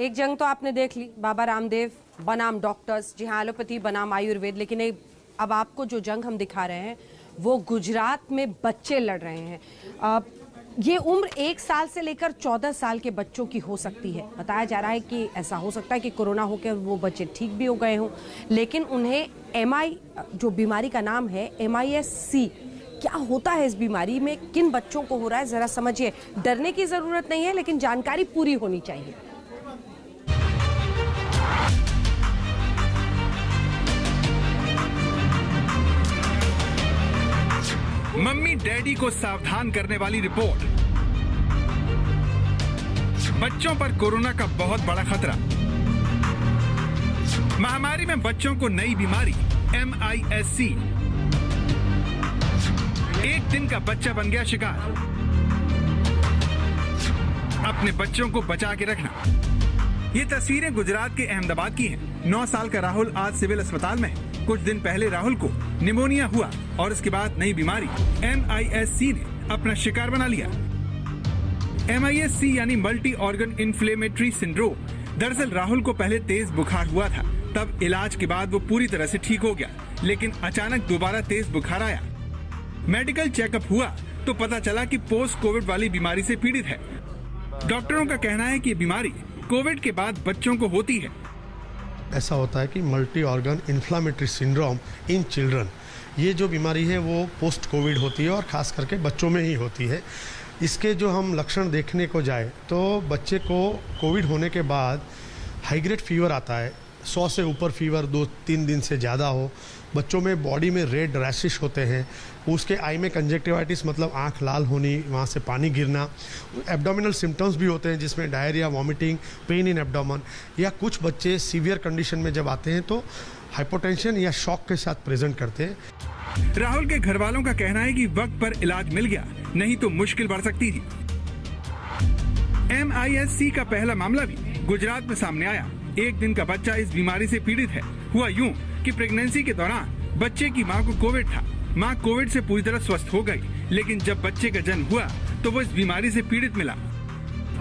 एक जंग तो आपने देख ली, बाबा रामदेव बनाम डॉक्टर्स, जी हाँ, एलोपैथी बनाम आयुर्वेद। लेकिन अब आपको जो जंग हम दिखा रहे हैं वो गुजरात में बच्चे लड़ रहे हैं। ये उम्र 1 साल से लेकर 14 साल के बच्चों की हो सकती है। बताया जा रहा है कि ऐसा हो सकता है कि कोरोना होकर वो बच्चे ठीक भी हो गए हों, लेकिन उन्हें जो बीमारी का नाम है MIS-C, क्या होता है इस बीमारी में, किन बच्चों को हो रहा है, जरा समझिए। डरने की जरूरत नहीं है, लेकिन जानकारी पूरी होनी चाहिए। मम्मी डैडी को सावधान करने वाली रिपोर्ट। बच्चों पर कोरोना का बहुत बड़ा खतरा। महामारी में बच्चों को नई बीमारी MIS-C। एक दिन का बच्चा बन गया शिकार। अपने बच्चों को बचा के रखना। ये तस्वीरें गुजरात के अहमदाबाद की हैं। 9 साल का राहुल आज सिविल अस्पताल में है। कुछ दिन पहले राहुल को निमोनिया हुआ और इसके बाद नई बीमारी MIS-C ने अपना शिकार बना लिया। MIS-C यानी मल्टी ऑर्गन इन्फ्लेमेटरी सिंड्रोम। दरअसल राहुल को पहले तेज बुखार हुआ था, तब इलाज के बाद वो पूरी तरह से ठीक हो गया, लेकिन अचानक दोबारा तेज बुखार आया। मेडिकल चेकअप हुआ तो पता चला कि पोस्ट कोविड वाली बीमारी से पीड़ित है। डॉक्टरों का कहना है कि ये बीमारी कोविड के बाद बच्चों को होती है। ऐसा होता है कि multi organ inflammatory syndrome in children, ये जो बीमारी है वो पोस्ट कोविड होती है और ख़ास करके बच्चों में ही होती है। इसके जो हम लक्षण देखने को जाए तो बच्चे को कोविड होने के बाद हाई ग्रेड फीवर आता है, 100 से ऊपर फीवर 2-3 दिन से ज़्यादा हो। बच्चों में बॉडी में रेड रैशिश होते हैं। उसके आई में कंजक्टिवाइटिस मतलब आंख लाल होनी, वहाँ से पानी गिरना। एब्डोमिनल सिम्टम्स भी होते हैं जिसमें diarrhoea, vomiting, pain in abdomen, या कुछ बच्चे सीवियर कंडीशन में जब आते हैं तो हाइपोटेंशन या शॉक के साथ प्रेजेंट करते हैं। राहुल के घर वालों का कहना है कि वक्त पर इलाज मिल गया, नहीं तो मुश्किल बढ़ सकती थी। MIS-C का पहला मामला भी गुजरात में सामने आया। एक दिन का बच्चा इस बीमारी से पीड़ित है। हुआ यूं कि प्रेगनेंसी के दौरान बच्चे की मां को कोविड था। मां कोविड से पूरी तरह स्वस्थ हो गई, लेकिन जब बच्चे का जन्म हुआ तो वो इस बीमारी से पीड़ित मिला।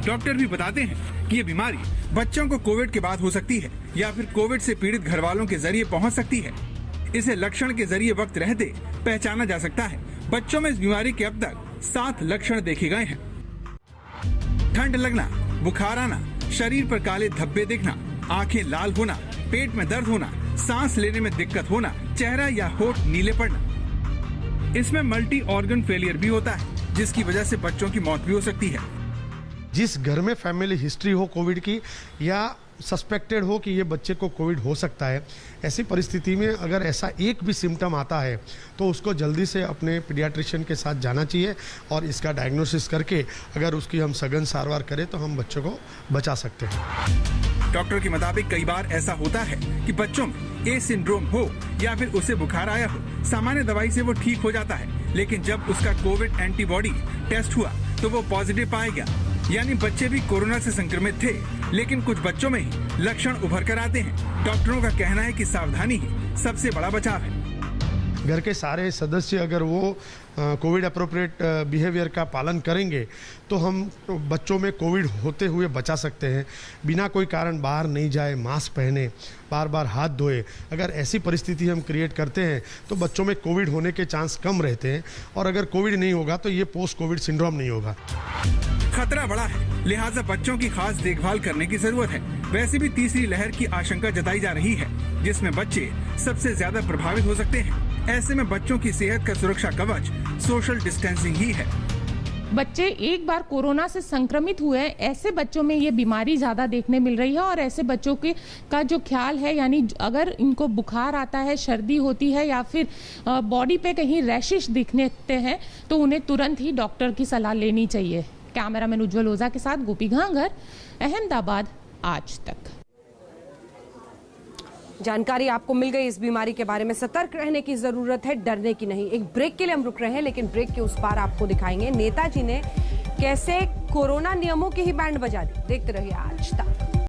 डॉक्टर भी बताते हैं कि ये बीमारी बच्चों को कोविड के बाद हो सकती है या फिर कोविड से पीड़ित घर वालों के जरिए पहुंच सकती है। इसे लक्षण के जरिए वक्त रहते पहचाना जा सकता है। बच्चों में इस बीमारी के अब तक 7 लक्षण देखे गए हैं। ठंड लगना, बुखार आना, शरीर पर काले धब्बे दिखना, आंखें लाल होना, पेट में दर्द होना, सांस लेने में दिक्कत होना, चेहरा या होठ नीले पड़ना। इसमें मल्टी ऑर्गन फेलियर भी होता है, जिसकी वजह से बच्चों की मौत भी हो सकती है। जिस घर में फैमिली हिस्ट्री हो कोविड की या सस्पेक्टेड हो कि ये बच्चे को कोविड हो सकता है, ऐसी परिस्थिति में अगर ऐसा एक भी सिम्टम आता है तो उसको जल्दी से अपने पीडियाट्रिशियन के साथ जाना चाहिए और इसका डायग्नोसिस करके अगर उसकी हम सघन सारवार करें तो हम बच्चों को बचा सकते हैं। डॉक्टर के मुताबिक कई बार ऐसा होता है कि बच्चों में ए सिंड्रोम हो या फिर उसे बुखार आया हो, सामान्य दवाई से वो ठीक हो जाता है, लेकिन जब उसका कोविड एंटीबॉडी टेस्ट हुआ तो वो पॉजिटिव पाया गया। यानी बच्चे भी कोरोना से संक्रमित थे, लेकिन कुछ बच्चों में ही लक्षण उभर कर आते हैं। डॉक्टरों का कहना है कि सावधानी ही सबसे बड़ा बचाव है। घर के सारे सदस्य अगर वो कोविड अप्रोप्रिएट बिहेवियर का पालन करेंगे तो हम बच्चों में कोविड होते हुए बचा सकते हैं। बिना कोई कारण बाहर नहीं जाए, मास्क पहने, बार बार हाथ धोए। अगर ऐसी परिस्थिति हम क्रिएट करते हैं तो बच्चों में कोविड होने के चांस कम रहते हैं और अगर कोविड नहीं होगा तो ये पोस्ट कोविड सिंड्रोम नहीं होगा। खतरा बड़ा है, लिहाजा बच्चों की खास देखभाल करने की जरूरत है। वैसे भी तीसरी लहर की आशंका जताई जा रही है, जिसमें बच्चे सबसे ज्यादा प्रभावित हो सकते हैं। ऐसे में बच्चों की सेहत का सुरक्षा कवच सोशल डिस्टेंसिंग ही है। बच्चे एक बार कोरोना से संक्रमित हुए, ऐसे बच्चों में ये बीमारी ज़्यादा देखने मिल रही है। और ऐसे बच्चों के का जो ख्याल है, यानी अगर इनको बुखार आता है, सर्दी होती है या फिर बॉडी पे कहीं रैशिश दिखने हैं तो उन्हें तुरंत ही डॉक्टर की सलाह लेनी चाहिए। कैमरामैन उज्जवल ओझा के साथ गोपी घांगर, अहमदाबाद, आज तक। जानकारी आपको मिल गई इस बीमारी के बारे में। सतर्क रहने की जरूरत है, डरने की नहीं। एक ब्रेक के लिए हम रुक रहे हैं, लेकिन ब्रेक के उस पार आपको दिखाएंगे नेताजी ने कैसे कोरोना नियमों की ही बैंड बजा दी। देखते रहिए आज तक।